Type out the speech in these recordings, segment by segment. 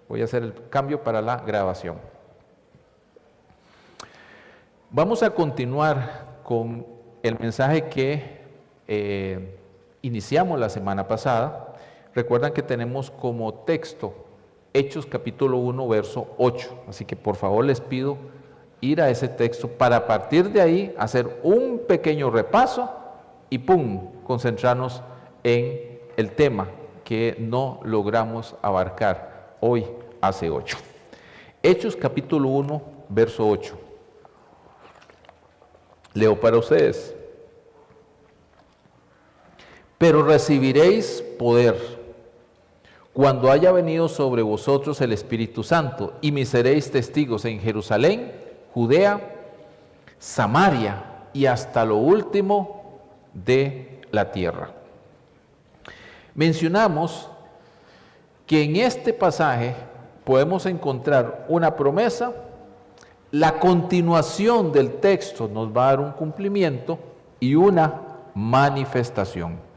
Voy a hacer el cambio para la grabación. Vamos a continuar con el mensaje que iniciamos la semana pasada. Recuerdan que tenemos como texto Hechos capítulo 1, verso 8. Así que por favor les pido ir a ese texto para a partir de ahí hacer un pequeño repaso y concentrarnos en el tema que no logramos abarcar hoy hace 8. Hechos capítulo 1, verso 8. Leo para ustedes. Pero recibiréis poder cuando haya venido sobre vosotros el Espíritu Santo, y me seréis testigos en Jerusalén, Judea, Samaria y hasta lo último de la tierra. Mencionamos que en este pasaje podemos encontrar una promesa, la continuación del texto nos va a dar un cumplimiento y una manifestación.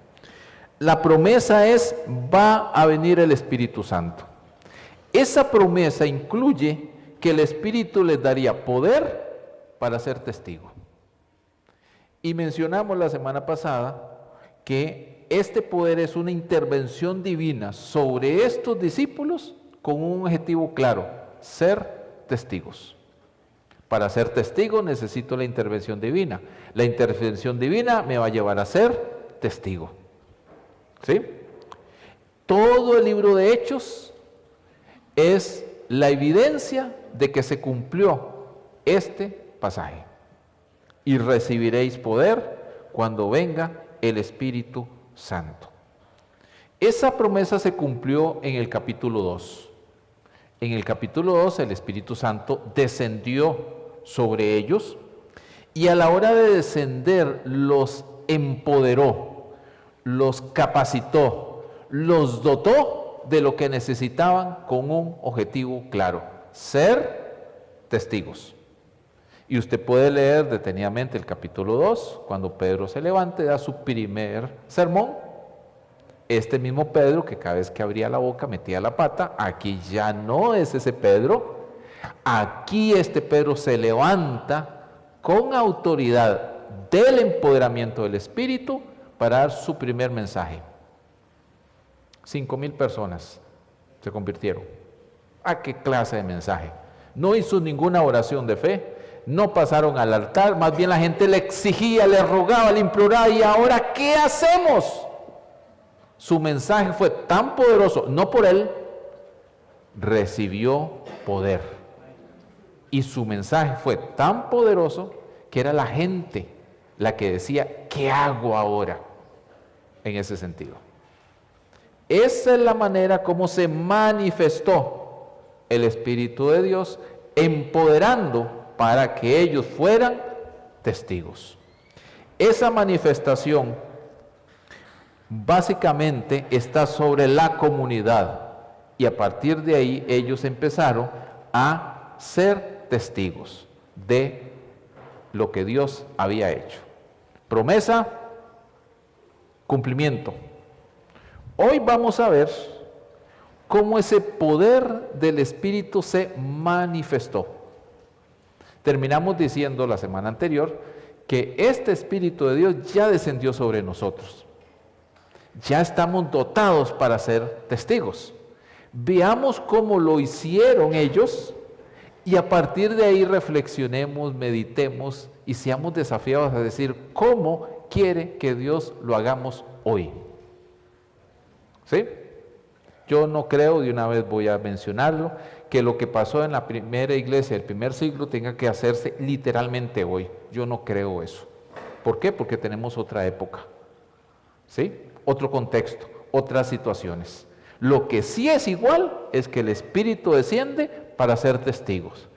La promesa es, va a venir el Espíritu Santo. Esa promesa incluye que el Espíritu les daría poder para ser testigo. Y mencionamos la semana pasada que este poder es una intervención divina sobre estos discípulos con un objetivo claro: ser testigos. Para ser testigo necesito la intervención divina. La intervención divina me va a llevar a ser testigo. ¿Sí? Todo el libro de Hechos es la evidencia de que se cumplió este pasaje. Y recibiréis poder cuando venga el Espíritu Santo. Esa promesa se cumplió en el capítulo 2. En el capítulo 2 el Espíritu Santo descendió sobre ellos y a la hora de descender los empoderó, los capacitó, los dotó de lo que necesitaban con un objetivo claro: ser testigos. Y usted puede leer detenidamente el capítulo 2, cuando Pedro se levanta y da su primer sermón. Este mismo Pedro, que cada vez que abría la boca metía la pata, aquí ya no es ese Pedro. Aquí este Pedro se levanta con autoridad del empoderamiento del Espíritu para dar su primer mensaje. 5,000 personas se convirtieron. ¿A qué clase de mensaje? No hizo ninguna oración de fe, no pasaron al altar, más bien la gente le exigía, le rogaba, le imploraba: ¿y ahora qué hacemos? Su mensaje fue tan poderoso, no por él, recibió poder. Y su mensaje fue tan poderoso que era la gente la que decía: ¿qué hago ahora? En ese sentido. Esa es la manera como se manifestó el Espíritu de Dios, empoderando para que ellos fueran testigos. Esa manifestación básicamente está sobre la comunidad, y a partir de ahí ellos empezaron a ser testigos de lo que Dios había hecho. Promesa, cumplimiento. Hoy vamos a ver cómo ese poder del Espíritu se manifestó. Terminamos diciendo la semana anterior que este Espíritu de Dios ya descendió sobre nosotros. Ya estamos dotados para ser testigos. Veamos cómo lo hicieron ellos y a partir de ahí reflexionemos, meditemos y seamos desafiados a decir cómo quiere que Dios lo hagamos hoy. ¿Sí? Yo no creo, de una vez voy a mencionarlo, que lo que pasó en la primera iglesia del primer siglo tenga que hacerse literalmente hoy. Yo no creo eso. ¿Por qué? Porque tenemos otra época. ¿Sí? Otro contexto, otras situaciones. Lo que sí es igual es que el Espíritu desciende para ser testigos.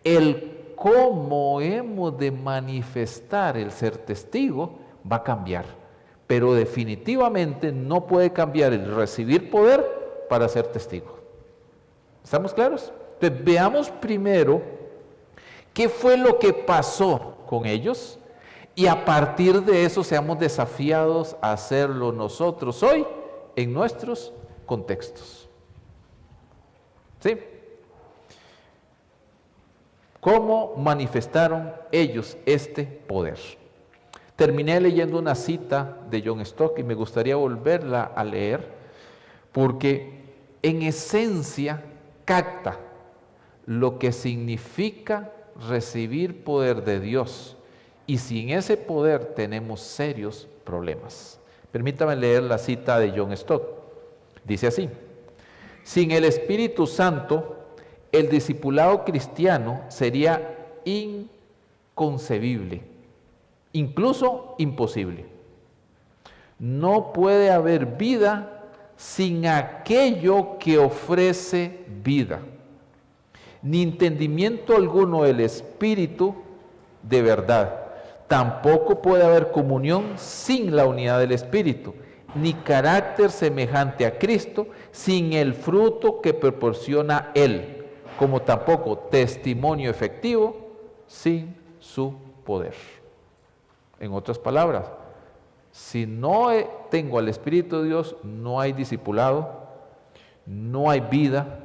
El cómo hemos de manifestar el ser testigo va a cambiar, pero definitivamente no puede cambiar el recibir poder para ser testigo. ¿Estamos claros? Entonces veamos primero qué fue lo que pasó con ellos y a partir de eso seamos desafiados a hacerlo nosotros hoy en nuestros contextos. ¿Sí? ¿Cómo manifestaron ellos este poder? Terminé leyendo una cita de John Stott y me gustaría volverla a leer porque en esencia capta lo que significa recibir poder de Dios y sin ese poder tenemos serios problemas. Permítame leer la cita de John Stott. Dice así: sin el Espíritu Santo, el discipulado cristiano sería inconcebible, incluso imposible. No puede haber vida sin aquello que ofrece vida, ni entendimiento alguno del Espíritu de verdad. Tampoco puede haber comunión sin la unidad del Espíritu, ni carácter semejante a Cristo sin el fruto que proporciona Él, como tampoco testimonio efectivo sin su poder. En otras palabras, si no tengo al Espíritu de Dios, no hay discipulado, no hay vida,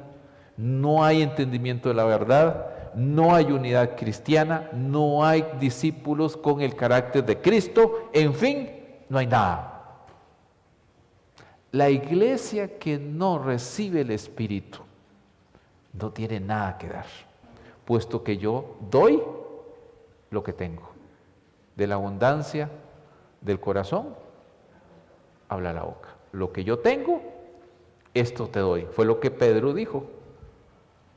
no hay entendimiento de la verdad, no hay unidad cristiana, no hay discípulos con el carácter de Cristo, en fin, no hay nada. La iglesia que no recibe el Espíritu no tiene nada que dar, puesto que yo doy lo que tengo. De la abundancia del corazón habla la boca. Lo que yo tengo, esto te doy. Fue lo que Pedro dijo.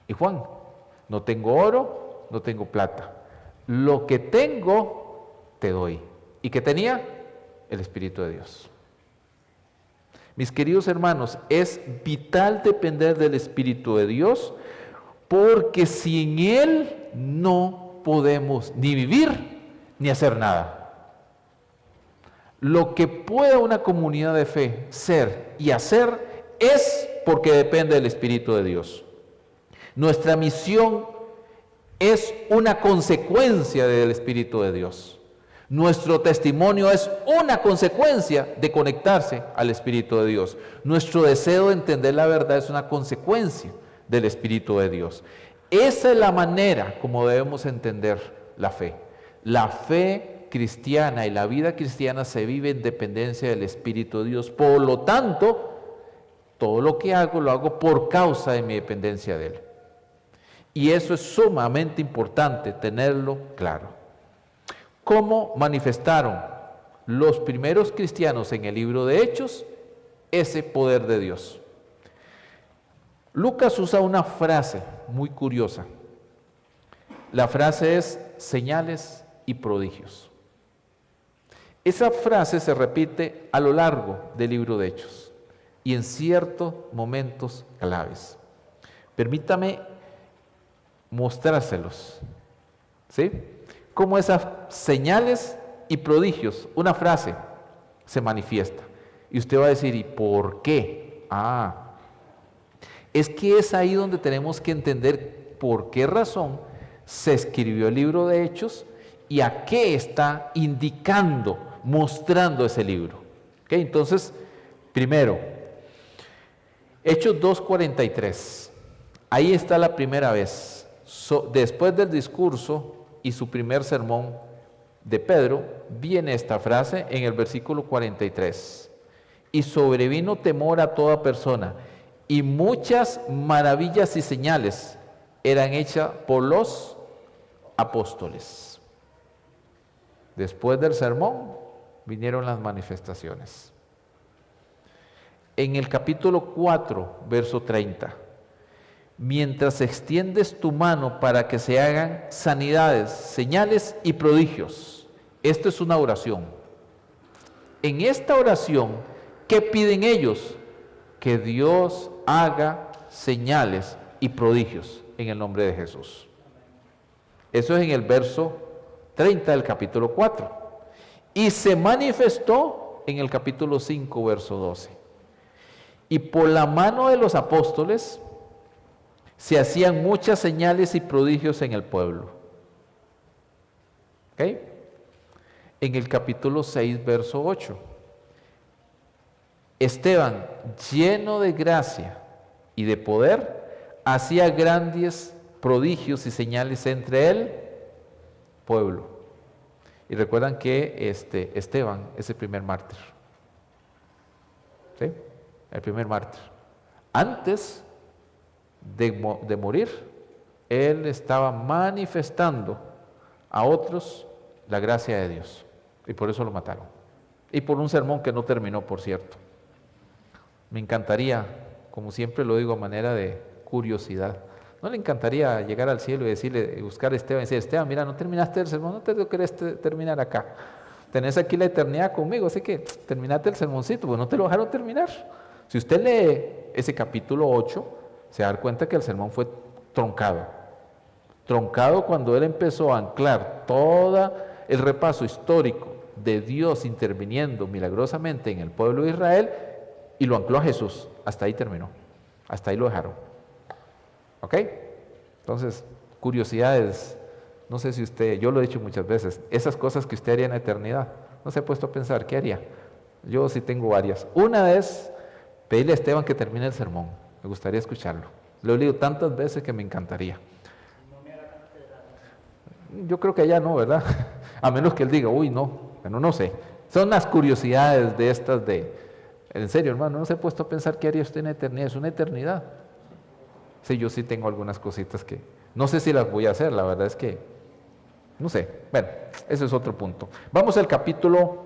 Y Juan, no tengo oro, no tengo plata. Lo que tengo, te doy. ¿Y qué tenía? El Espíritu de Dios. Mis queridos hermanos, es vital depender del Espíritu de Dios, porque sin Él no podemos ni vivir ni hacer nada. Lo que puede una comunidad de fe ser y hacer es porque depende del Espíritu de Dios. Nuestra misión es una consecuencia del Espíritu de Dios. Nuestro testimonio es una consecuencia de conectarse al Espíritu de Dios. Nuestro deseo de entender la verdad es una consecuencia del Espíritu de Dios. Esa es la manera como debemos entender la fe. La fe cristiana y la vida cristiana se vive en dependencia del Espíritu de Dios. Por lo tanto, todo lo que hago lo hago por causa de mi dependencia de Él. Y eso es sumamente importante tenerlo claro. ¿Cómo manifestaron los primeros cristianos en el libro de Hechos ese poder de Dios? Lucas usa una frase muy curiosa. La frase es señales y prodigios. Esa frase se repite a lo largo del libro de Hechos y en ciertos momentos claves. Permítame mostrárselos, ¿sí? Cómo esas señales y prodigios, una frase, se manifiesta. Y usted va a decir, ¿y por qué? Es que es ahí donde tenemos que entender por qué razón se escribió el libro de Hechos y a qué está indicando, mostrando ese libro. ¿Okay? Entonces, primero, Hechos 2:43. Ahí está la primera vez. Después del discurso y su primer sermón de Pedro, viene esta frase en el versículo 43. Y sobrevino temor a toda persona, y muchas maravillas y señales eran hechas por los apóstoles. Después del sermón vinieron las manifestaciones. En el capítulo 4, verso 30. Mientras extiendes tu mano para que se hagan sanidades, señales y prodigios. Esto es una oración. En esta oración, ¿qué piden ellos? Que Dios haga señales y prodigios en el nombre de Jesús. Eso es en el verso 30 del capítulo 4. Y se manifestó en el capítulo 5, verso 12. Y por la mano de los apóstoles se hacían muchas señales y prodigios en el pueblo. ¿Okay? En el capítulo 6, verso 8. Esteban, lleno de gracia y de poder, hacía grandes prodigios y señales entre el pueblo. Y recuerdan que Esteban es el primer mártir. ¿Sí? El primer mártir. Antes de morir, él estaba manifestando a otros la gracia de Dios. Y por eso lo mataron. Y por un sermón que no terminó, por cierto. Me encantaría, como siempre lo digo a manera de curiosidad, ¿no le encantaría llegar al cielo y decirle, buscar a Esteban y decir, Esteban, mira, no terminaste el sermón, no te querés terminar acá. Tenés aquí la eternidad conmigo, así que terminaste el sermoncito, pues no te lo dejaron terminar. Si usted lee ese capítulo 8, se da cuenta que el sermón fue troncado. Troncado cuando él empezó a anclar todo el repaso histórico de Dios interviniendo milagrosamente en el pueblo de Israel y lo ancló a Jesús. Hasta ahí terminó. Hasta ahí lo dejaron. ¿Ok? Entonces, curiosidades. No sé si usted, yo lo he dicho muchas veces, esas cosas que usted haría en la eternidad, ¿no se ha puesto a pensar qué haría? Yo sí tengo varias. Una es pedirle a Esteban que termine el sermón. Me gustaría escucharlo. Lo he leído tantas veces que me encantaría. Yo creo que allá no, ¿verdad? A menos que él diga, uy, no, bueno, no sé. Son las curiosidades de estas en serio, hermano, no se ha puesto a pensar qué haría usted en la eternidad. Es una eternidad. Sí, yo sí tengo algunas cositas que no sé si las voy a hacer, la verdad es que no sé. Bueno, ese es otro punto. Vamos al capítulo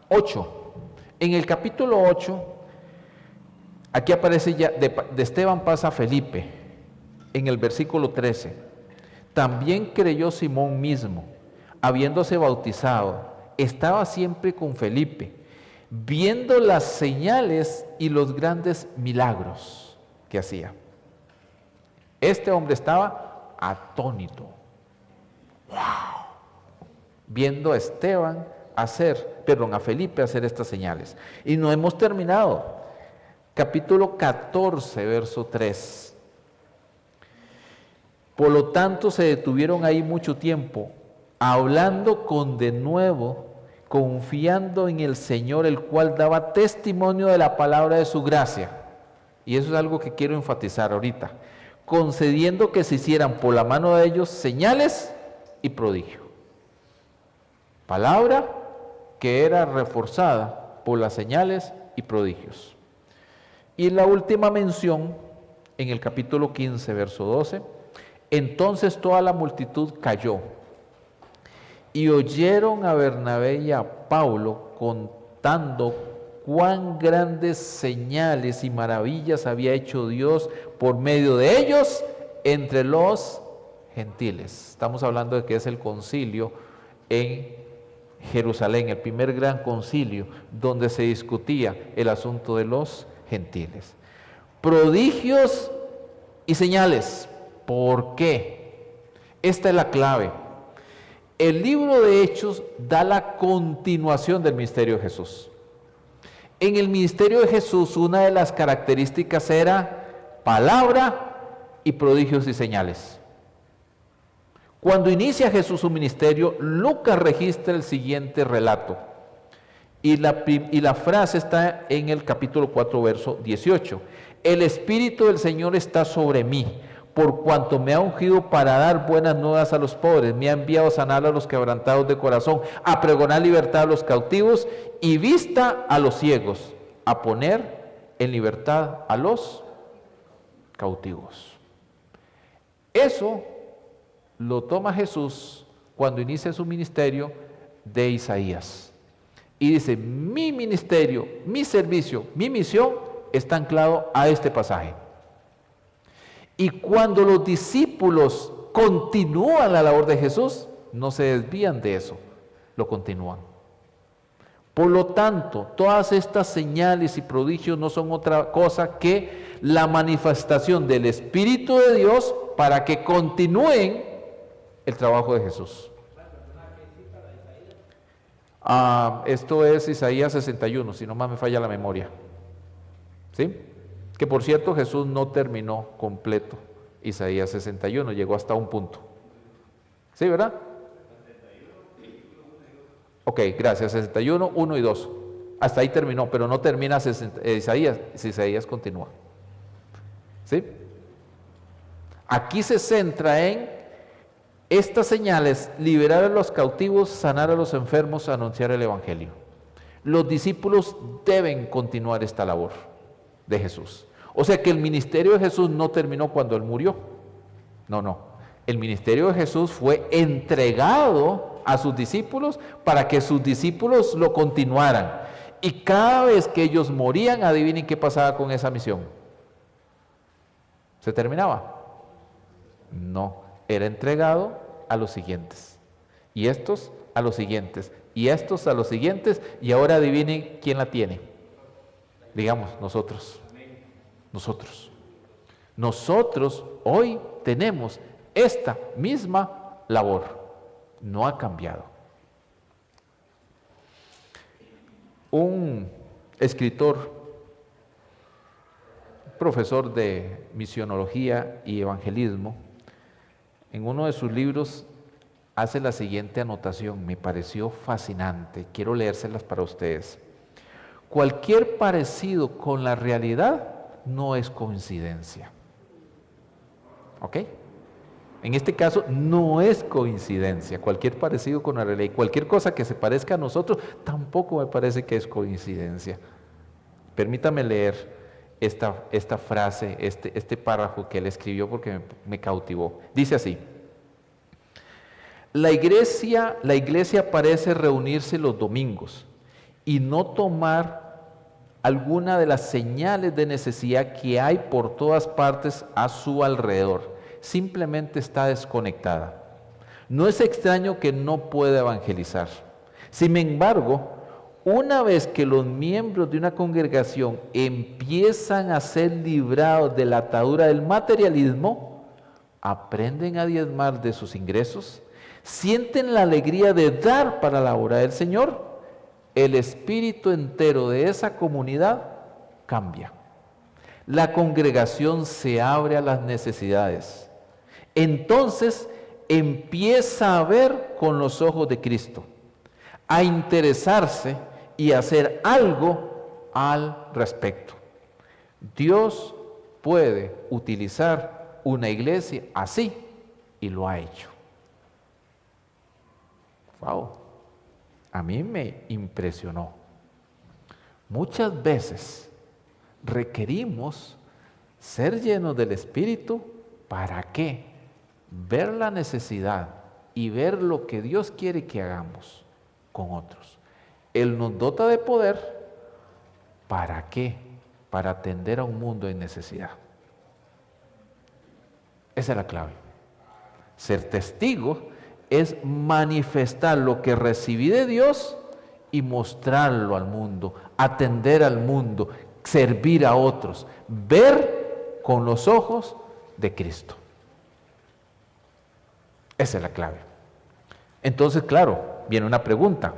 8. En el capítulo 8, aquí aparece ya, de Esteban pasa a Felipe, en el versículo 13. También creyó Simón mismo, habiéndose bautizado, estaba siempre con Felipe, viendo las señales y los grandes milagros que hacía. Este hombre estaba atónito. ¡Wow! Viendo a a Felipe hacer estas señales. Y no hemos terminado. Capítulo 14, verso 3. Por lo tanto, se detuvieron ahí mucho tiempo, hablando con denuedo, confiando en el Señor, el cual daba testimonio de la palabra de su gracia. Y eso es algo que quiero enfatizar ahorita. Concediendo que se hicieran por la mano de ellos señales y prodigio. Palabra que era reforzada por las señales y prodigios. Y la última mención, en el capítulo 15, verso 12, entonces toda la multitud cayó y oyeron a Bernabé y a Pablo contando cuán grandes señales y maravillas había hecho Dios por medio de ellos entre los gentiles. Estamos hablando de que es el concilio en Jerusalén, el primer gran concilio donde se discutía el asunto de los gentiles. Prodigios y señales. ¿Por qué? Esta es la clave. El libro de Hechos da la continuación del ministerio de Jesús. En el ministerio de Jesús, una de las características era palabra y prodigios y señales. Cuando inicia Jesús su ministerio, Lucas registra el siguiente relato. Y la frase está en el capítulo 4, verso 18. El Espíritu del Señor está sobre mí, por cuanto me ha ungido para dar buenas nuevas a los pobres, me ha enviado a sanar a los quebrantados de corazón, a pregonar libertad a los cautivos y vista a los ciegos, a poner en libertad a los cautivos. Eso lo toma Jesús cuando inicia su ministerio de Isaías. Y dice, mi ministerio, mi servicio, mi misión está anclado a este pasaje. Y cuando los discípulos continúan la labor de Jesús, no se desvían de eso, lo continúan. Por lo tanto, todas estas señales y prodigios no son otra cosa que la manifestación del Espíritu de Dios para que continúen el trabajo de Jesús. Esto es Isaías 61, si no más me falla la memoria. ¿Sí? Que por cierto Jesús no terminó completo Isaías 61, llegó hasta un punto. ¿Sí, verdad? Ok, gracias, 61, 1 y 2. Hasta ahí terminó, pero no termina Isaías, Isaías continúa. ¿Sí? Aquí se centra en estas señales: liberar a los cautivos, sanar a los enfermos, anunciar el Evangelio. Los discípulos deben continuar esta labor de Jesús. O sea que el ministerio de Jesús no terminó cuando Él murió. No. El ministerio de Jesús fue entregado a sus discípulos para que sus discípulos lo continuaran. Y cada vez que ellos morían, adivinen qué pasaba con esa misión. ¿Se terminaba? No, era entregado a los siguientes. Y estos a los siguientes. Y estos a los siguientes. Y ahora adivinen quién la tiene. Digamos, nosotros. Nosotros hoy tenemos esta misma labor. No ha cambiado. Un escritor, profesor de misionología y evangelismo, en uno de sus libros hace la siguiente anotación, me pareció fascinante, quiero leérselas para ustedes. Cualquier parecido con la realidad no es coincidencia. ¿Ok? En este caso no es coincidencia, cualquier parecido con la realidad, cualquier cosa que se parezca a nosotros, tampoco me parece que es coincidencia. Permítame leer esta frase, este párrafo que él escribió porque me cautivó. Dice así: la iglesia parece reunirse los domingos y no tomar alguna de las señales de necesidad que hay por todas partes a su alrededor. Simplemente está desconectada. No es extraño que no pueda evangelizar. Sin embargo, una vez que los miembros de una congregación empiezan a ser librados de la atadura del materialismo, aprenden a diezmar de sus ingresos, sienten la alegría de dar para la obra del Señor, el espíritu entero de esa comunidad cambia. La congregación se abre a las necesidades. Entonces empieza a ver con los ojos de Cristo, a interesarse y a hacer algo al respecto. Dios puede utilizar una iglesia así y lo ha hecho. Wow, a mí me impresionó. Muchas veces requerimos ser llenos del Espíritu. ¿Para qué? Ver la necesidad y ver lo que Dios quiere que hagamos con otros. Él nos dota de poder. ¿Para qué? Para atender a un mundo en necesidad. Esa es la clave. Ser testigo es manifestar lo que recibí de Dios y mostrarlo al mundo, atender al mundo, servir a otros, ver con los ojos de Cristo. Esa es la clave. Entonces, claro, viene una pregunta.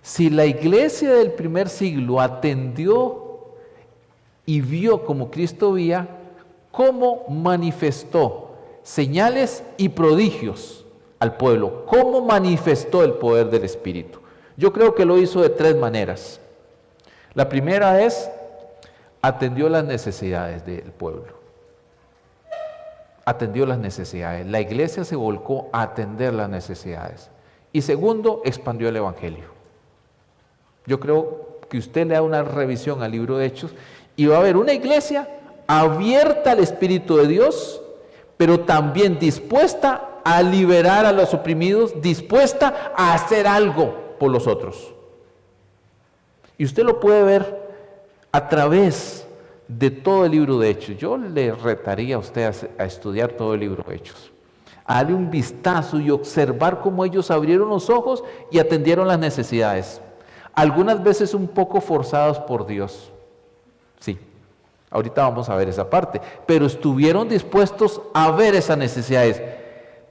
Si la iglesia del primer siglo atendió y vio como Cristo veía, ¿cómo manifestó señales y prodigios al pueblo? ¿Cómo manifestó el poder del Espíritu? Yo creo que lo hizo de 3 maneras. La primera es, atendió las necesidades del pueblo. Atendió las necesidades. La iglesia se volcó a atender las necesidades. Y segundo, expandió el Evangelio. Yo creo que usted le da una revisión al libro de Hechos y va a ver una iglesia abierta al Espíritu de Dios, pero también dispuesta a liberar a los oprimidos, dispuesta a hacer algo por los otros. Y usted lo puede ver a través de todo el libro de Hechos. Yo le retaría a usted a estudiar todo el libro de Hechos, a darle un vistazo y observar cómo ellos abrieron los ojos y atendieron las necesidades. Algunas veces un poco forzados por Dios. Sí, ahorita vamos a ver esa parte. Pero estuvieron dispuestos a ver esas necesidades.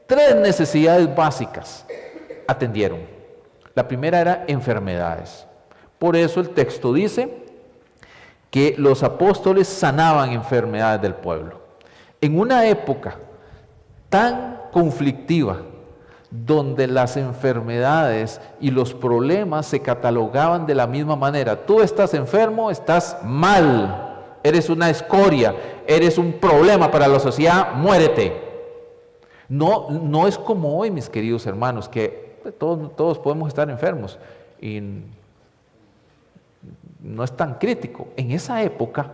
3 necesidades básicas atendieron. La primera era enfermedades. Por eso el texto dice que los apóstoles sanaban enfermedades del pueblo. En una época tan conflictiva, donde las enfermedades y los problemas se catalogaban de la misma manera. Tú estás enfermo, estás mal eres una escoria, eres un problema para la sociedad, muérete. No, no es como hoy, mis queridos hermanos, que todos podemos estar enfermos y no es tan crítico. En esa época,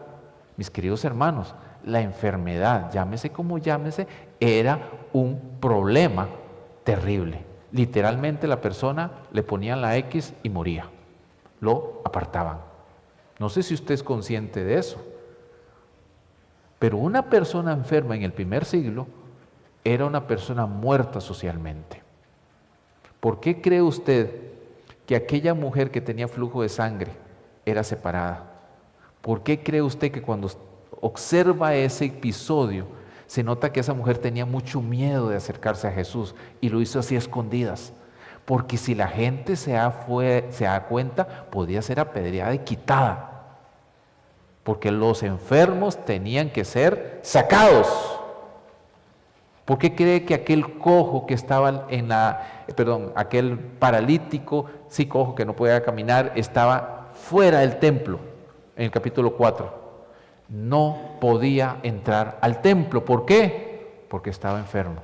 mis queridos hermanos, la enfermedad, llámese como llámese, era un problema terrible. Literalmente la persona le ponían la X y moría. Lo apartaban. No sé si usted es consciente de eso. Pero una persona enferma en el primer siglo era una persona muerta socialmente. ¿Por qué cree usted que aquella mujer que tenía flujo de sangre era separada? ¿Por qué cree usted que cuando observa ese episodio se nota que esa mujer tenía mucho miedo de acercarse a Jesús y lo hizo así a escondidas? Porque si la gente se da cuenta, podía ser apedreada y quitada. Porque los enfermos tenían que ser sacados. ¿Por qué cree que aquel cojo que estaba aquel paralítico, sí, cojo que no podía caminar, estaba fuera del templo en el capítulo 4? No podía entrar al templo. ¿Por qué? Porque estaba enfermo.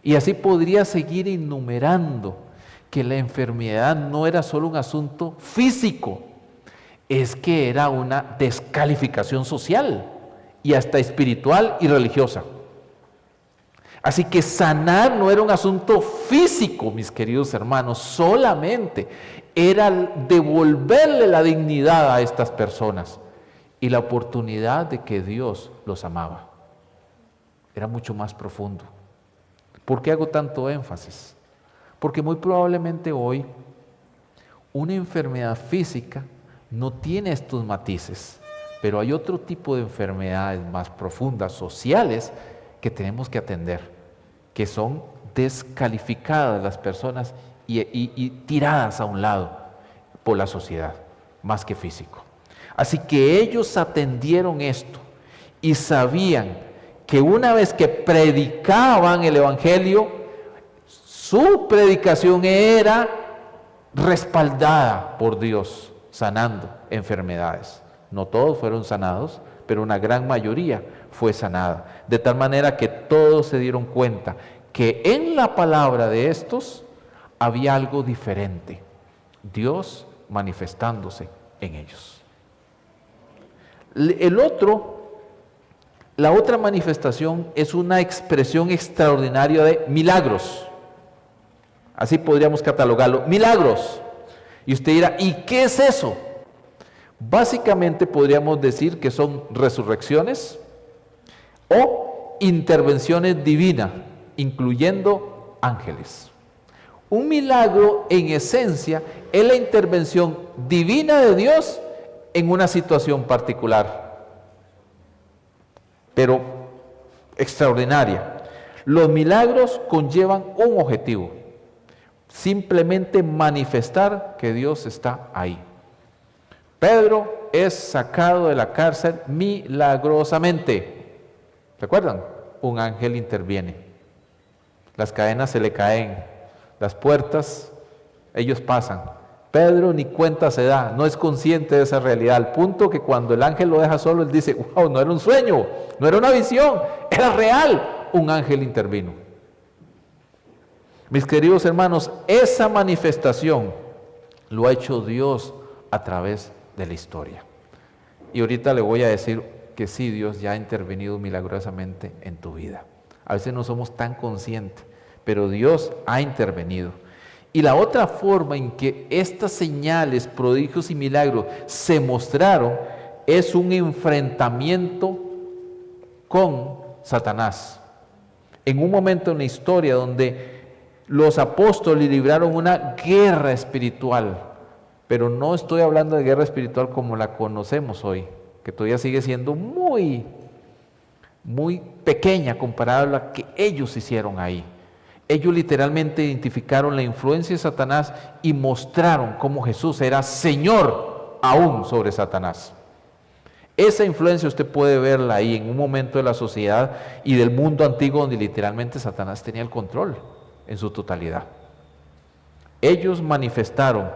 Y así podría seguir enumerando que la enfermedad no era solo un asunto físico, es que era una descalificación social y hasta espiritual y religiosa. Así que sanar no era un asunto físico, mis queridos hermanos, solamente era devolverle la dignidad a estas personas y la oportunidad de que Dios los amaba. Era mucho más profundo. ¿Por qué hago tanto énfasis? Porque muy probablemente hoy una enfermedad física no tiene estos matices, pero hay otro tipo de enfermedades más profundas, sociales, que tenemos que atender, que son descalificadas las personas y tiradas a un lado por la sociedad, más que físico. Así que ellos atendieron esto y sabían que una vez que predicaban el Evangelio, su predicación era respaldada por Dios, sanando enfermedades. No todos fueron sanados, pero una gran mayoría fue sanada. De tal manera que todos se dieron cuenta que en la palabra de estos había algo diferente. Dios manifestándose en ellos. La otra manifestación es una expresión extraordinaria de milagros. Así podríamos catalogarlo, milagros. Y usted dirá, ¿y qué es eso? Básicamente podríamos decir que son resurrecciones o intervenciones divinas, incluyendo ángeles. Un milagro en esencia es la intervención divina de Dios en una situación particular, pero extraordinaria. Los milagros conllevan un objetivo: simplemente manifestar que Dios está ahí. Pedro es sacado de la cárcel milagrosamente. ¿Recuerdan? Un ángel interviene. Las cadenas se le caen, las puertas, ellos pasan. Pedro ni cuenta se da, no es consciente de esa realidad, al punto que cuando el ángel lo deja solo, él dice, wow, no era un sueño, no era una visión, era real. Un ángel intervino. Mis queridos hermanos, esa manifestación lo ha hecho Dios a través de la historia. Y ahorita le voy a decir que sí, Dios ya ha intervenido milagrosamente en tu vida. A veces no somos tan conscientes, pero Dios ha intervenido. Y la otra forma en que estas señales, prodigios y milagros se mostraron es un enfrentamiento con Satanás. En un momento en la historia donde los apóstoles libraron una guerra espiritual, pero no estoy hablando de guerra espiritual como la conocemos hoy, que todavía sigue siendo muy pequeña comparada a la que ellos hicieron ahí. Ellos literalmente identificaron la influencia de Satanás y mostraron cómo Jesús era Señor aún sobre Satanás. Esa influencia usted puede verla ahí en un momento de la sociedad y del mundo antiguo donde literalmente Satanás tenía el control en su totalidad. Ellos manifestaron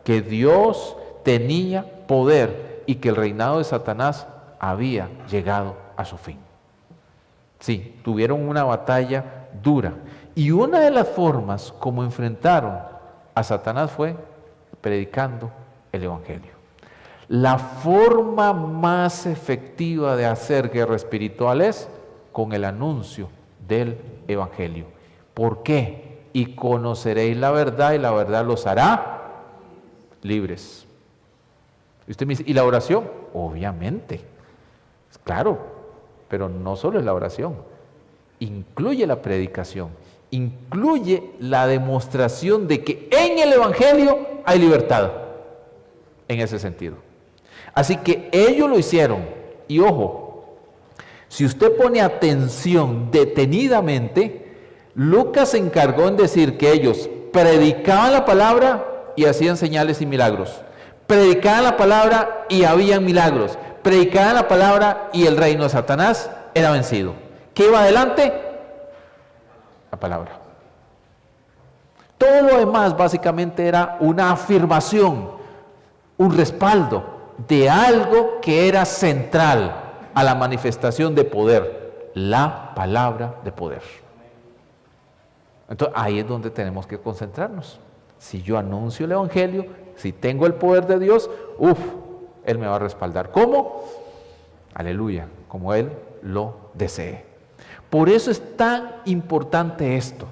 que Dios tenía poder y que el reinado de Satanás había llegado a su fin. Sí, tuvieron una batalla dura. Y una de las formas como enfrentaron a Satanás fue predicando el Evangelio. La forma más efectiva de hacer guerra espiritual es con el anuncio del Evangelio. ¿Por qué? Y conoceréis la verdad y la verdad los hará libres. Y usted me dice, ¿y la oración? Obviamente, claro, pero no solo es la oración, incluye la predicación, incluye la demostración de que en el Evangelio hay libertad, en ese sentido. Así que ellos lo hicieron, y ojo, si usted pone atención detenidamente, Lucas se encargó en decir que ellos predicaban la palabra y hacían señales y milagros. Predicaban la palabra y habían milagros. Predicaban la palabra y el reino de Satanás era vencido. ¿Qué iba adelante? La palabra. Todo lo demás básicamente era una afirmación, un respaldo de algo que era central a la manifestación de poder, la palabra de poder. Entonces ahí es donde tenemos que concentrarnos. Si yo anuncio el Evangelio, si tengo el poder de Dios, Él me va a respaldar. ¿Cómo? Aleluya, como Él lo desee. Por eso es tan importante esto.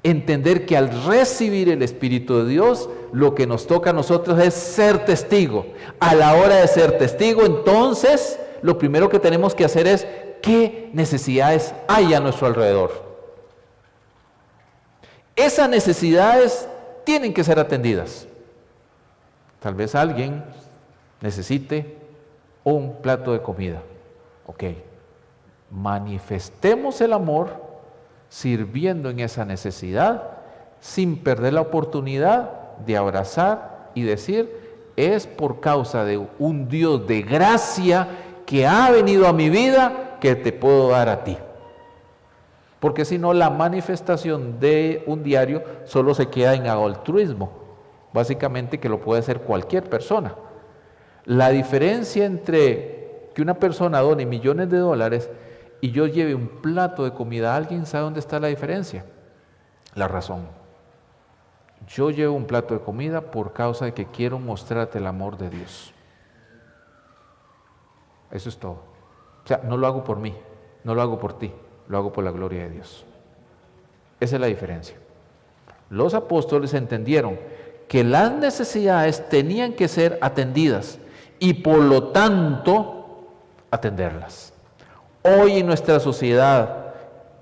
Entender que al recibir el Espíritu de Dios, lo que nos toca a nosotros es ser testigo. A la hora de ser testigo, entonces, lo primero que tenemos que hacer es qué necesidades hay a nuestro alrededor. Esas necesidades tienen que ser atendidas. Tal vez alguien necesite un plato de comida. Ok, manifestemos el amor sirviendo en esa necesidad sin perder la oportunidad de abrazar y decir, es por causa de un Dios de gracia que ha venido a mi vida que te puedo dar a ti. Porque si no, la manifestación de un diario solo se queda en altruismo, básicamente que lo puede hacer cualquier persona. La diferencia entre que una persona done millones de dólares y yo lleve un plato de comida a alguien, ¿sabe dónde está la diferencia? La razón. Yo llevo un plato de comida por causa de que quiero mostrarte el amor de Dios. Eso es todo. O sea, no lo hago por mí, no lo hago por ti. Lo hago por la gloria de Dios. Esa es la diferencia. Los apóstoles entendieron que las necesidades tenían que ser atendidas y por lo tanto atenderlas. Hoy nuestra sociedad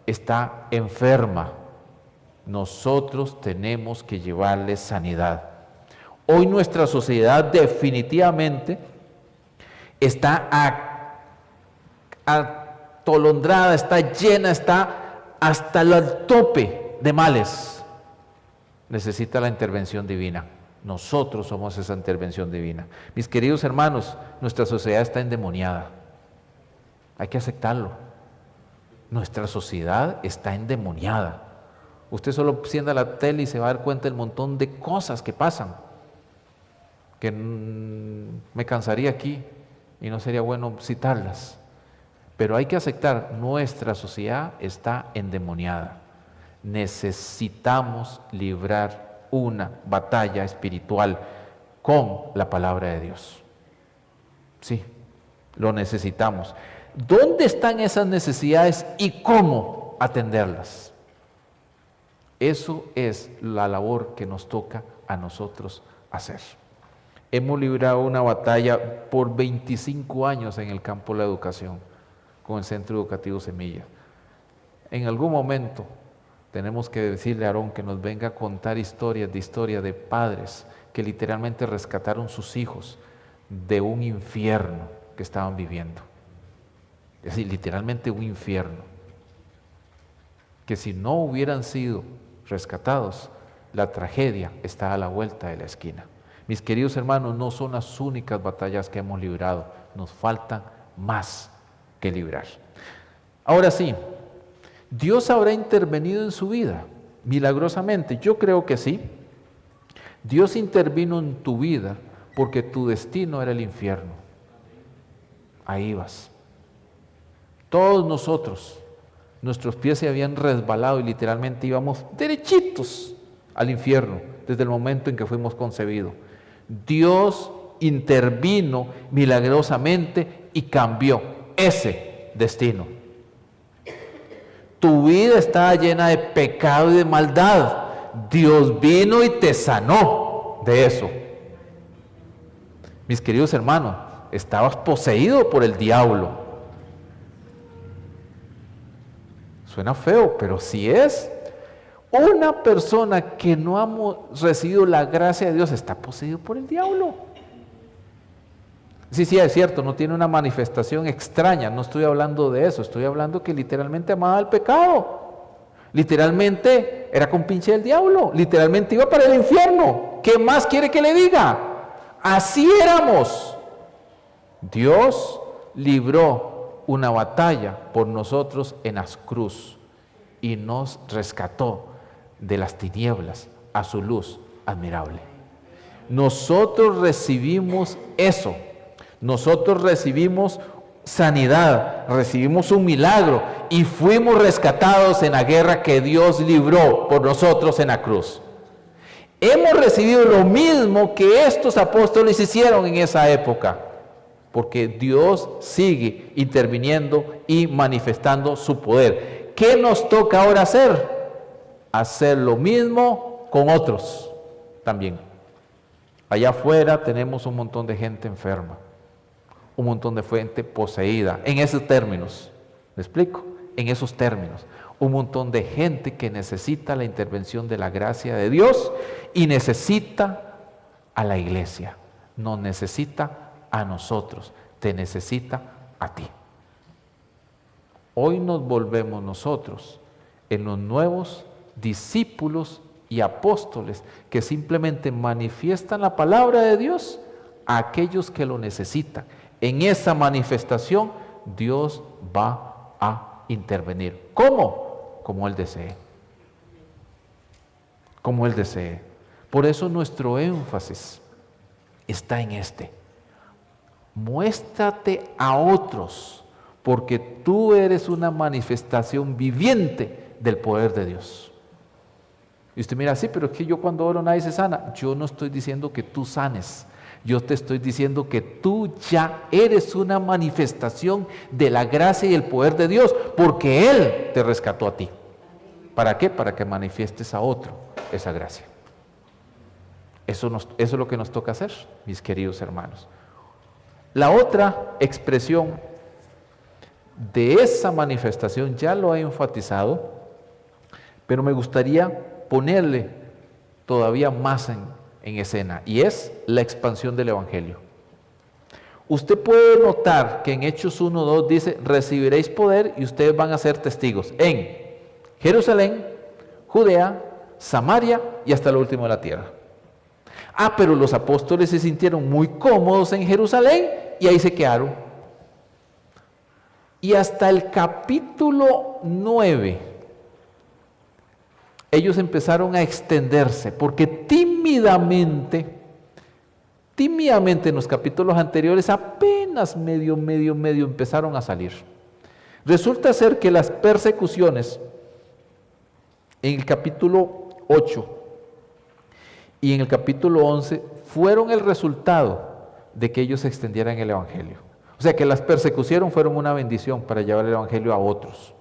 está enferma. Nosotros tenemos que llevarles sanidad. Hoy nuestra sociedad definitivamente está atolondrada, está llena, está hasta el tope de males. Necesita la intervención divina. Nosotros somos esa intervención divina. Mis queridos hermanos, nuestra sociedad está endemoniada. Hay que aceptarlo. Nuestra sociedad está endemoniada. Usted solo encienda la tele y se va a dar cuenta del montón de cosas que pasan, que me cansaría aquí y no sería bueno citarlas. Pero hay que aceptar, nuestra sociedad está endemoniada. Necesitamos librar una batalla espiritual con la palabra de Dios. Sí, lo necesitamos. ¿Dónde están esas necesidades y cómo atenderlas? Eso es la labor que nos toca a nosotros hacer. Hemos librado una batalla por 25 años en el campo de la educación, con el Centro Educativo Semilla. En algún momento tenemos que decirle a Aarón que nos venga a contar historias de padres que literalmente rescataron sus hijos de un infierno que estaban viviendo. Es decir, literalmente un infierno. Que si no hubieran sido rescatados, la tragedia está a la vuelta de la esquina. Mis queridos hermanos, no son las únicas batallas que hemos librado, nos faltan más que librar. Ahora sí, ¿Dios habrá intervenido en su vida milagrosamente? Yo creo que sí. Dios intervino en tu vida porque tu destino era el infierno. ahí vas. Todos nosotros, nuestros pies se habían resbalado y literalmente íbamos derechitos al infierno desde el momento en que fuimos concebidos. Dios intervino milagrosamente y cambió ese destino. Tu vida estaba llena de pecado y de maldad. Dios vino y te sanó de eso. Mis queridos hermanos, estabas poseído por el diablo. Suena feo, pero sí es. Una persona que no ha recibido la gracia de Dios está poseído por el diablo. Sí, es cierto, no tiene una manifestación extraña, no estoy hablando de eso, estoy hablando que literalmente amaba el pecado. Literalmente era compinche del diablo, literalmente iba para el infierno. ¿Qué más quiere que le diga? Así éramos. Dios libró una batalla por nosotros en la cruz y nos rescató de las tinieblas a su luz admirable. Nosotros recibimos eso. Nosotros recibimos sanidad, recibimos un milagro y fuimos rescatados en la guerra que Dios libró por nosotros en la cruz. Hemos recibido lo mismo que estos apóstoles hicieron en esa época, porque Dios sigue interviniendo y manifestando su poder. ¿Qué nos toca ahora hacer? Hacer lo mismo con otros también. Allá afuera tenemos un montón de gente enferma, un montón de gente poseída, en esos términos, ¿me explico? En esos términos, un montón de gente que necesita la intervención de la gracia de Dios y necesita a la iglesia, nos necesita a nosotros, te necesita a ti. Hoy nos volvemos nosotros en los nuevos discípulos y apóstoles que simplemente manifiestan la palabra de Dios a aquellos que lo necesitan. En esa manifestación Dios va a intervenir. ¿Cómo? Como Él desee. Como Él desee. Por eso nuestro énfasis está en este. Muéstrate a otros, porque tú eres una manifestación viviente del poder de Dios. Y usted mira, sí, pero es que yo cuando oro nadie se sana. Yo no estoy diciendo que tú sanes. Yo te estoy diciendo que tú ya eres una manifestación de la gracia y el poder de Dios, porque Él te rescató a ti. ¿Para qué? Para que manifiestes a otro esa gracia. Eso es lo que nos toca hacer, mis queridos hermanos. La otra expresión de esa manifestación ya lo he enfatizado, pero me gustaría ponerle todavía más en escena, y es la expansión del Evangelio. Usted puede notar que en Hechos 1:2 dice, recibiréis poder y ustedes van a ser testigos en Jerusalén, Judea, Samaria y hasta lo último de la tierra. Pero los apóstoles se sintieron muy cómodos en Jerusalén y ahí se quedaron. Y hasta el capítulo 9 ellos empezaron a extenderse, porque tímidamente en los capítulos anteriores apenas medio empezaron a salir. Resulta ser que las persecuciones en el capítulo 8 y en el capítulo 11 fueron el resultado de que ellos extendieran el Evangelio. O sea que las persecuciones fueron una bendición para llevar el Evangelio a otros.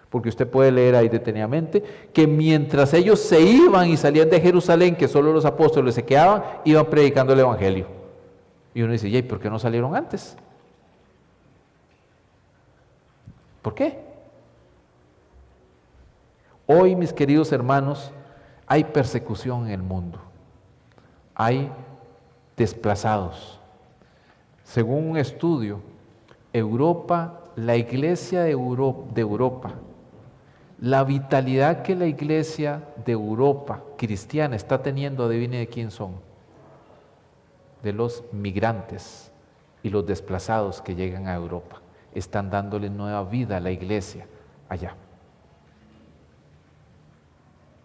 Porque usted puede leer ahí detenidamente que mientras ellos se iban y salían de Jerusalén, que solo los apóstoles se quedaban, iban predicando el Evangelio. Y uno dice, ¿y por qué no salieron antes? ¿Por qué? Hoy, mis queridos hermanos, hay persecución en el mundo. Hay desplazados. Según un estudio, la iglesia de Europa, la vitalidad que la iglesia de Europa cristiana está teniendo, adivine de quién son. De los migrantes y los desplazados que llegan a Europa. Están dándole nueva vida a la iglesia allá.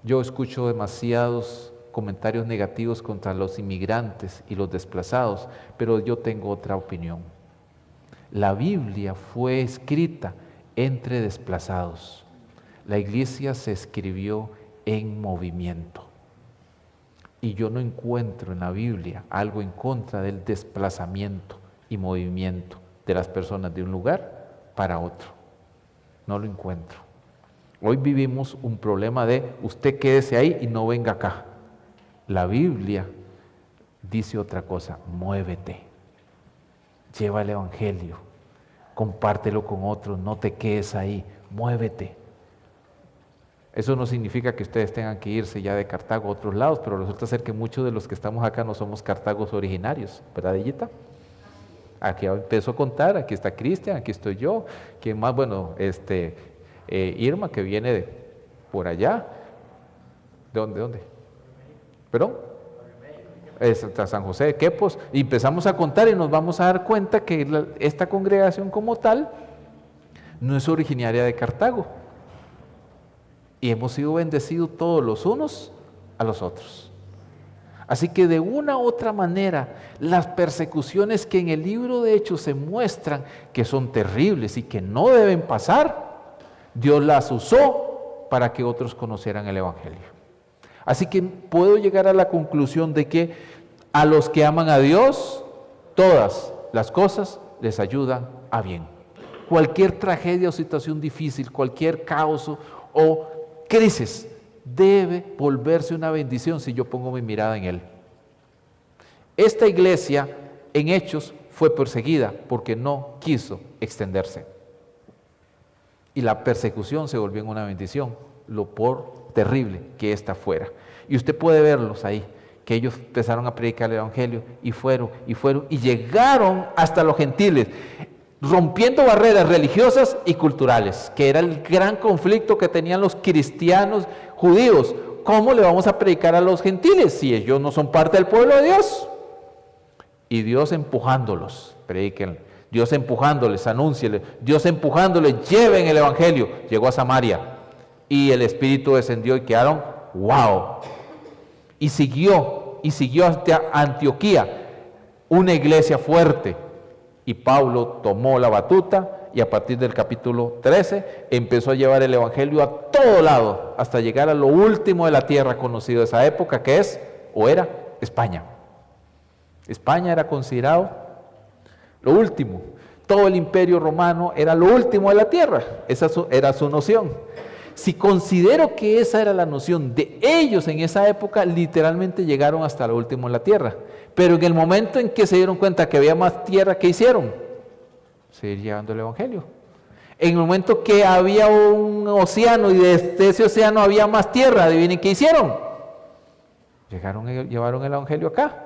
Yo escucho demasiados comentarios negativos contra los inmigrantes y los desplazados, pero yo tengo otra opinión. La Biblia fue escrita entre desplazados. La iglesia se escribió en movimiento. Y yo no encuentro en la Biblia algo en contra del desplazamiento y movimiento de las personas de un lugar para otro. No lo encuentro. Hoy vivimos un problema de usted quédese ahí y no venga acá. La Biblia dice otra cosa: muévete, lleva el evangelio, compártelo con otros, no te quedes ahí, muévete. Eso no significa que ustedes tengan que irse ya de Cartago a otros lados, pero resulta ser que muchos de los que estamos acá no somos cartagos originarios, ¿verdad, Dillita? Aquí empiezo a contar, aquí está Cristian, aquí estoy yo, ¿quién más? Bueno, Irma, que viene de por allá. ¿De dónde? ¿Perdón? Es San José de Quepos. Y empezamos a contar y nos vamos a dar cuenta que esta congregación como tal no es originaria de Cartago. Y hemos sido bendecidos todos los unos a los otros. Así que de una u otra manera, las persecuciones que en el libro de Hechos se muestran que son terribles y que no deben pasar, Dios las usó para que otros conocieran el evangelio. Así que puedo llegar a la conclusión de que a los que aman a Dios, todas las cosas les ayudan a bien. Cualquier tragedia o situación difícil, cualquier caos o crisis debe volverse una bendición si yo pongo mi mirada en Él. Esta iglesia en Hechos fue perseguida porque no quiso extenderse. Y la persecución se volvió en una bendición, lo por terrible que ésta fuera. Y usted puede verlos ahí, que ellos empezaron a predicar el evangelio y fueron y llegaron hasta los gentiles, rompiendo barreras religiosas y culturales, que era el gran conflicto que tenían los cristianos judíos. ¿Cómo le vamos a predicar a los gentiles si ellos no son parte del pueblo de Dios? Y Dios empujándolos, prediquen. Dios empujándoles, anúncienles. Dios empujándoles, lleven el evangelio. Llegó a Samaria y el Espíritu descendió y quedaron, wow. Y siguió hasta Antioquía, una iglesia fuerte. Y Pablo tomó la batuta y a partir del capítulo 13 empezó a llevar el evangelio a todo lado, hasta llegar a lo último de la tierra conocido de esa época, que es, o era, España. España era considerado lo último. Todo el imperio romano era lo último de la tierra. Esa era su noción. Si considero que esa era la noción de ellos en esa época, literalmente llegaron hasta lo último de la tierra. Pero en el momento en que se dieron cuenta que había más tierra, ¿qué hicieron? Seguir llevando el evangelio. En el momento que había un océano y desde ese océano había más tierra, adivinen qué hicieron. Llevaron el evangelio acá.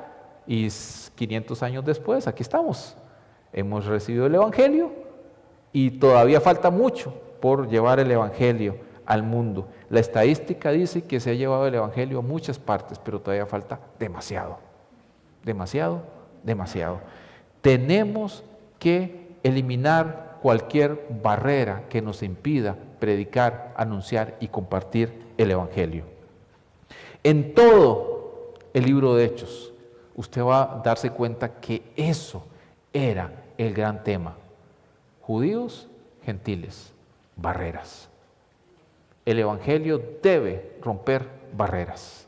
Y 500 años después, aquí estamos. Hemos recibido el evangelio y todavía falta mucho por llevar el evangelio al mundo. La estadística dice que se ha llevado el evangelio a muchas partes, pero todavía falta demasiado. Demasiado. Tenemos que eliminar cualquier barrera que nos impida predicar, anunciar y compartir el evangelio. En todo el libro de Hechos, usted va a darse cuenta que eso era el gran tema. Judíos, gentiles, barreras. El evangelio debe romper barreras.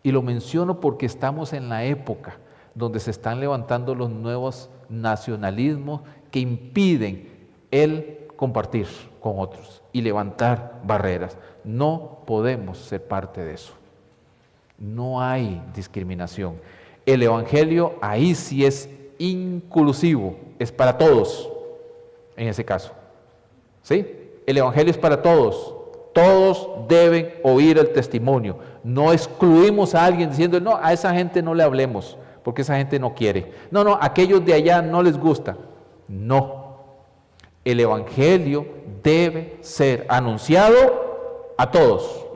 Y lo menciono porque estamos en la época donde se están levantando los nuevos nacionalismos que impiden el compartir con otros y levantar barreras. No podemos ser parte de eso. No hay discriminación. El evangelio ahí sí es inclusivo, es para todos en ese caso. ¿Sí? El evangelio es para todos. Todos deben oír el testimonio. No excluimos a alguien diciendo, no, a esa gente no le hablemos, porque esa gente no quiere. No, aquellos de allá no les gusta. No. El evangelio debe ser anunciado a todos.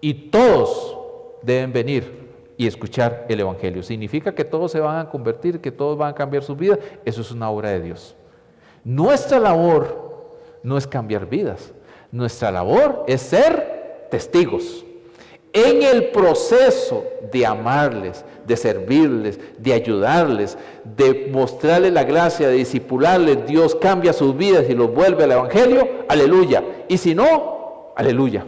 Y todos deben venir y escuchar el evangelio. ¿Significa que todos se van a convertir, que todos van a cambiar sus vidas? Eso es una obra de Dios. Nuestra labor no es cambiar vidas. Nuestra labor es ser testigos. en el proceso de amarles, de servirles, de ayudarles, de mostrarles la gracia, de discipularles, Dios cambia sus vidas y los vuelve al Evangelio, aleluya. Y si no, aleluya.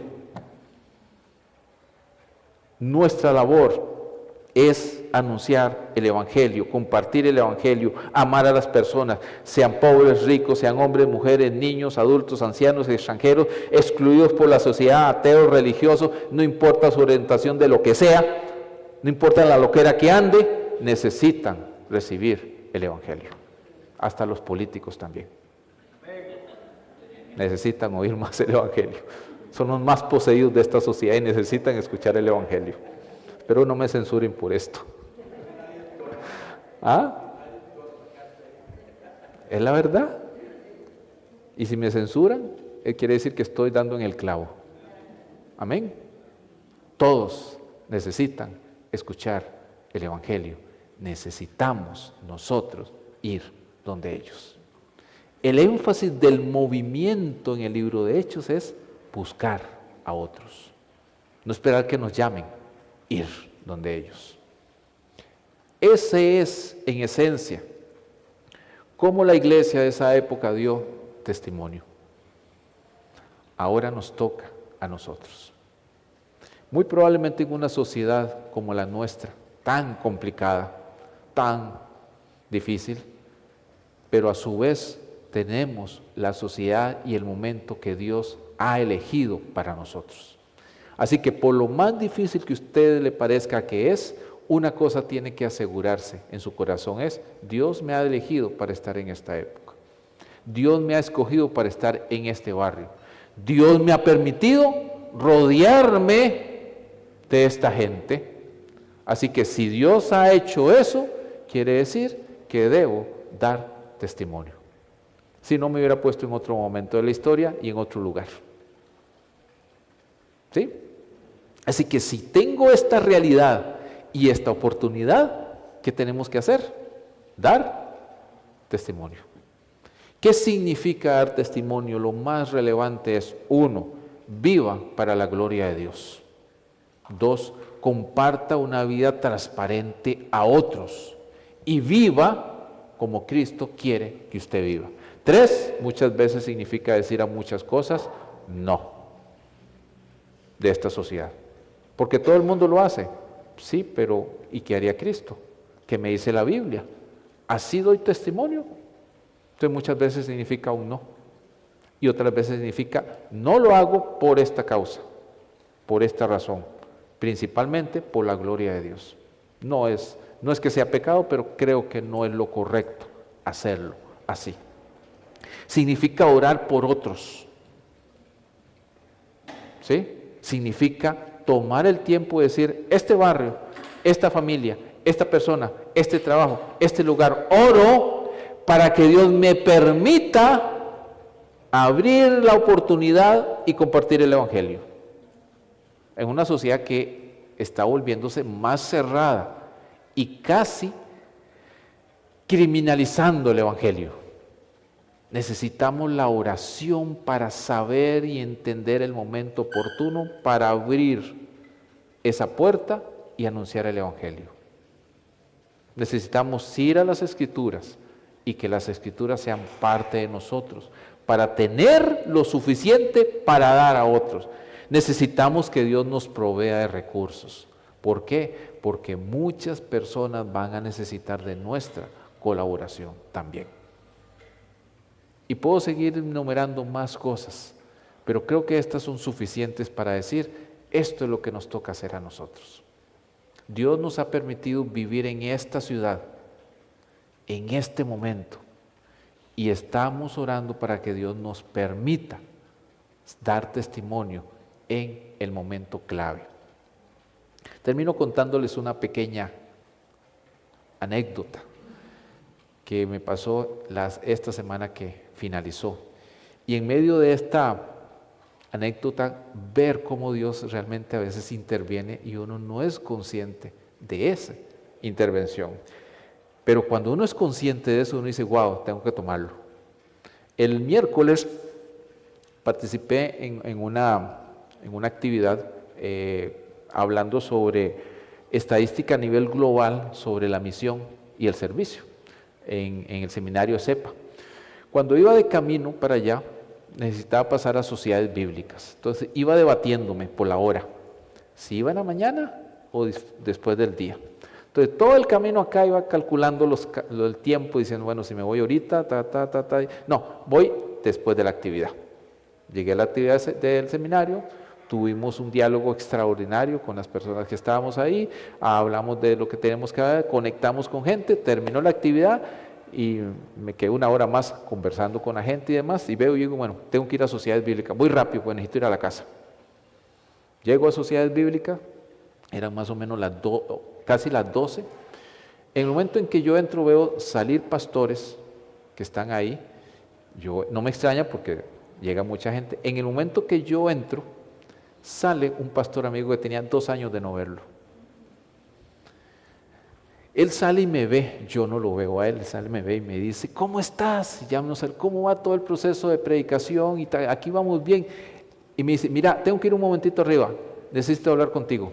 Nuestra labor es anunciar el Evangelio, compartir el Evangelio, amar a las personas, sean pobres, ricos, sean hombres, mujeres, niños, adultos, ancianos, extranjeros, excluidos por la sociedad, ateos, religiosos, no importa su orientación de lo que sea, no importa la loquera que ande, necesitan recibir el Evangelio. Hasta los políticos también. Necesitan oír más el Evangelio. Son los más poseídos de esta sociedad y necesitan escuchar el Evangelio. Pero no me censuren por esto. ¿Ah? Es la verdad. Y si me censuran, quiere decir que estoy dando en el clavo. Amén. Todos necesitan escuchar el Evangelio. Necesitamos nosotros ir donde ellos. El énfasis del movimiento en el libro de Hechos es buscar a otros. No esperar que nos llamen, ir donde ellos. Ese es, en esencia, cómo la iglesia de esa época dio testimonio. Ahora nos toca a nosotros. Muy probablemente en una sociedad como la nuestra, tan complicada, tan difícil, pero a su vez tenemos la sociedad y el momento que Dios ha elegido para nosotros. Así que por lo más difícil que a usted le parezca que es, una cosa tiene que asegurarse en su corazón es, Dios me ha elegido para estar en esta época. Dios me ha escogido para estar en este barrio. Dios me ha permitido rodearme de esta gente. Así que si Dios ha hecho eso, quiere decir que debo dar testimonio. Si no, me hubiera puesto en otro momento de la historia y en otro lugar. ¿Sí? Así que si tengo esta realidad y esta oportunidad, ¿qué tenemos que hacer? Dar testimonio. ¿Qué significa dar testimonio? Lo más relevante es, 1, viva para la gloria de Dios. 2, comparta una vida transparente a otros y viva como Cristo quiere que usted viva. 3, muchas veces significa decir a muchas cosas no de esta sociedad. Porque todo el mundo lo hace. Sí, pero ¿y qué haría Cristo? ¿Qué me dice la Biblia? ¿Así doy testimonio? Entonces muchas veces significa un no. Y otras veces significa no lo hago por esta causa, por esta razón. Principalmente por la gloria de Dios. No es que sea pecado, pero creo que no es lo correcto hacerlo así. Significa orar por otros. ¿Sí? Significa tomar el tiempo de decir, este barrio, esta familia, esta persona, este trabajo, este lugar, oro para que Dios me permita abrir la oportunidad y compartir el Evangelio. En una sociedad que está volviéndose más cerrada y casi criminalizando el Evangelio. Necesitamos la oración para saber y entender el momento oportuno para abrir esa puerta y anunciar el Evangelio. Necesitamos ir a las Escrituras y que las Escrituras sean parte de nosotros para tener lo suficiente para dar a otros. Necesitamos que Dios nos provea de recursos. ¿Por qué? Porque muchas personas van a necesitar de nuestra colaboración también. Y puedo seguir enumerando más cosas, pero creo que estas son suficientes para decir, esto es lo que nos toca hacer a nosotros. Dios nos ha permitido vivir en esta ciudad, en este momento, y estamos orando para que Dios nos permita dar testimonio en el momento clave. Termino contándoles una pequeña anécdota que me pasó esta semana que finalizó. Y en medio de esta anécdota, ver cómo Dios realmente a veces interviene y uno no es consciente de esa intervención. Pero cuando uno es consciente de eso, uno dice, wow, tengo que tomarlo. El miércoles participé en una actividad hablando sobre estadística a nivel global sobre la misión y el servicio en el seminario CEPA. Cuando iba de camino para allá, necesitaba pasar a sociedades bíblicas. Entonces iba debatiéndome por la hora, si iba en la mañana o después del día. Entonces todo el camino acá iba calculando el tiempo, diciendo, bueno, si me voy ahorita, no, voy después de la actividad. Llegué a la actividad del seminario, tuvimos un diálogo extraordinario con las personas que estábamos ahí, hablamos de lo que tenemos que hacer, conectamos con gente, terminó la actividad y me quedé una hora más conversando con la gente y demás, y veo y digo, bueno, tengo que ir a sociedades bíblicas, voy rápido, pues necesito ir a la casa. Llego a sociedades bíblicas, eran más o menos casi las 12. En el momento en que yo entro veo salir pastores que están ahí, no me extraña porque llega mucha gente. En el momento que yo entro, sale un pastor amigo que tenía 2 años de no verlo. Él sale y me ve, yo no lo veo a él, sale y me ve y me dice, ¿cómo estás? Y ya no sé cómo va todo el proceso de predicación y aquí vamos bien. Y me dice, mira, tengo que ir un momentito arriba, necesito hablar contigo.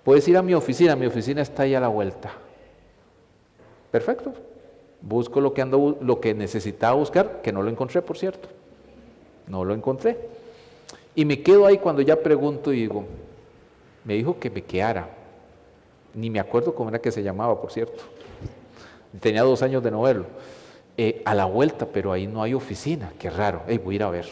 Puedes ir a mi oficina está ahí a la vuelta. Perfecto. Busco lo que necesitaba buscar, que no lo encontré, por cierto. No lo encontré. Y me quedo ahí cuando ya pregunto y digo, me dijo que me quedara. Ni me acuerdo cómo era que se llamaba, por cierto. Tenía 2 años de no verlo. A la vuelta, pero ahí no hay oficina. Qué raro. Voy a ir a ver.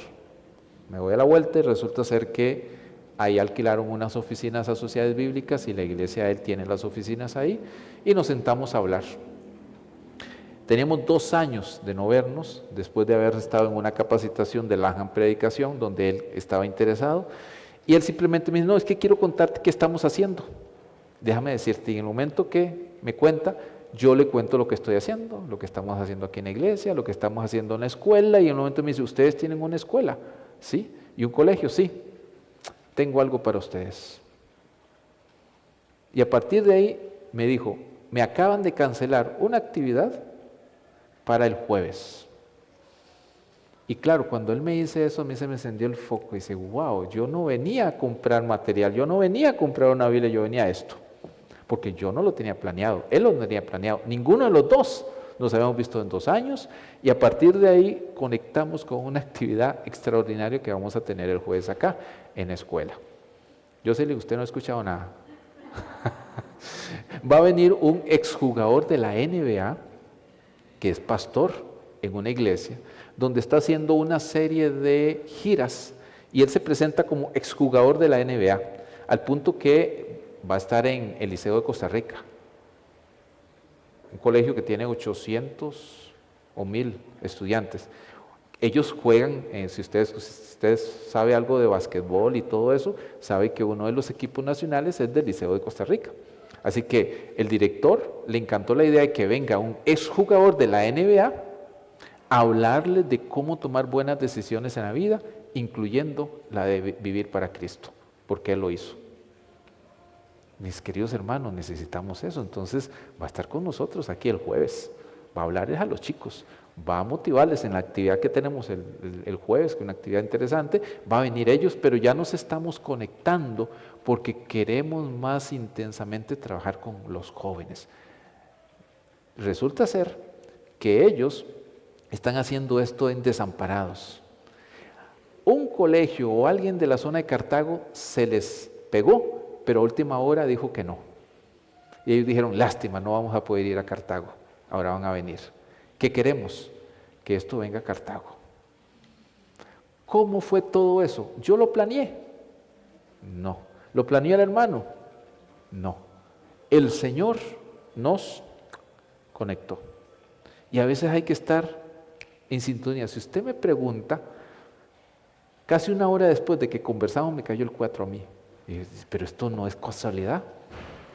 Me voy a la vuelta y resulta ser que ahí alquilaron unas oficinas a sociedades bíblicas y la iglesia de él tiene las oficinas ahí y nos sentamos a hablar. Teníamos 2 años de no vernos, después de haber estado en una capacitación de Langham Predicación, donde él estaba interesado, y él simplemente me dice, no, es que quiero contarte qué estamos haciendo. Déjame decirte, y en el momento que me cuenta, yo le cuento lo que estoy haciendo, lo que estamos haciendo aquí en la iglesia, lo que estamos haciendo en la escuela, y en el momento me dice, ¿ustedes tienen una escuela? ¿Sí? ¿Y un colegio? Sí. Tengo algo para ustedes. Y a partir de ahí me dijo, me acaban de cancelar una actividad para el jueves. Y claro, cuando él me dice eso, a mí se me encendió el foco y dice, wow, yo no venía a comprar material, yo no venía a comprar una Biblia, yo venía a esto. Porque yo no lo tenía planeado, él lo tenía planeado, ninguno de los dos nos habíamos visto en 2 años y a partir de ahí conectamos con una actividad extraordinaria que vamos a tener el jueves acá en la escuela. Yo sé que usted no ha escuchado nada. Va a venir un exjugador de la NBA que es pastor en una iglesia donde está haciendo una serie de giras y él se presenta como exjugador de la NBA al punto que va a estar en el Liceo de Costa Rica, un colegio que tiene 800 o 1000 estudiantes. Ellos juegan, si ustedes sabe algo de básquetbol y todo eso, sabe que uno de los equipos nacionales es del Liceo de Costa Rica. Así que el director le encantó la idea de que venga un exjugador de la NBA a hablarles de cómo tomar buenas decisiones en la vida, incluyendo la de vivir para Cristo, porque él lo hizo. Mis queridos hermanos, necesitamos eso. Entonces va a estar con nosotros aquí el jueves, va a hablarles a los chicos, va a motivarles en la actividad que tenemos el jueves, que es una actividad interesante, va a venir ellos, pero ya nos estamos conectando porque queremos más intensamente trabajar con los jóvenes. Resulta ser que ellos están haciendo esto en Desamparados. Un colegio o alguien de la zona de Cartago se les pegó, pero a última hora dijo que no. Y ellos dijeron, lástima, no vamos a poder ir a Cartago, ahora van a venir. ¿Qué queremos? Que esto venga a Cartago. ¿Cómo fue todo eso? ¿Yo lo planeé? No. ¿Lo planeó el hermano? No. El Señor nos conectó. Y a veces hay que estar en sintonía. Si usted me pregunta, casi 1 hora después de que conversamos me cayó el 4 a mí. Y yo, pero esto no es casualidad.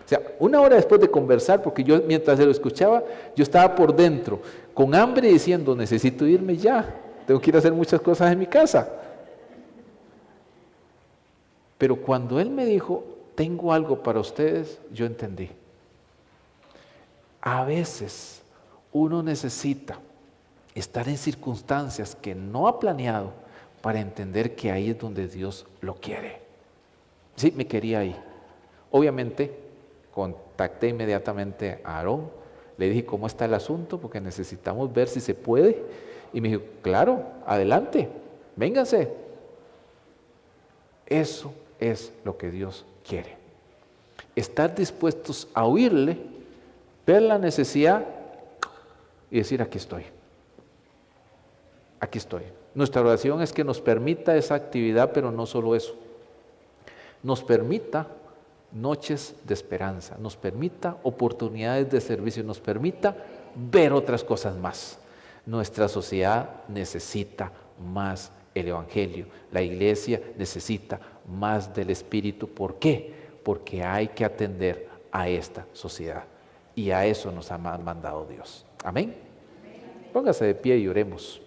O sea, 1 hora después de conversar, porque yo mientras se lo escuchaba, yo estaba por dentro, con hambre diciendo, necesito irme ya, tengo que ir a hacer muchas cosas en mi casa. Pero cuando él me dijo, tengo algo para ustedes, yo entendí. A veces uno necesita estar en circunstancias que no ha planeado para entender que ahí es donde Dios lo quiere. Sí, me quería ahí. Obviamente, contacté inmediatamente a Aarón, le dije cómo está el asunto, porque necesitamos ver si se puede. Y me dijo, claro, adelante, vénganse. Eso es lo que Dios quiere. Estar dispuestos a oírle, ver la necesidad y decir, aquí estoy. Aquí estoy. Nuestra oración es que nos permita esa actividad, pero no solo eso. Nos permita noches de esperanza, nos permita oportunidades de servicio, nos permita ver otras cosas más. Nuestra sociedad necesita más el Evangelio, la iglesia necesita más del Espíritu. ¿Por qué? Porque hay que atender a esta sociedad y a eso nos ha mandado Dios. Amén. Póngase de pie y oremos.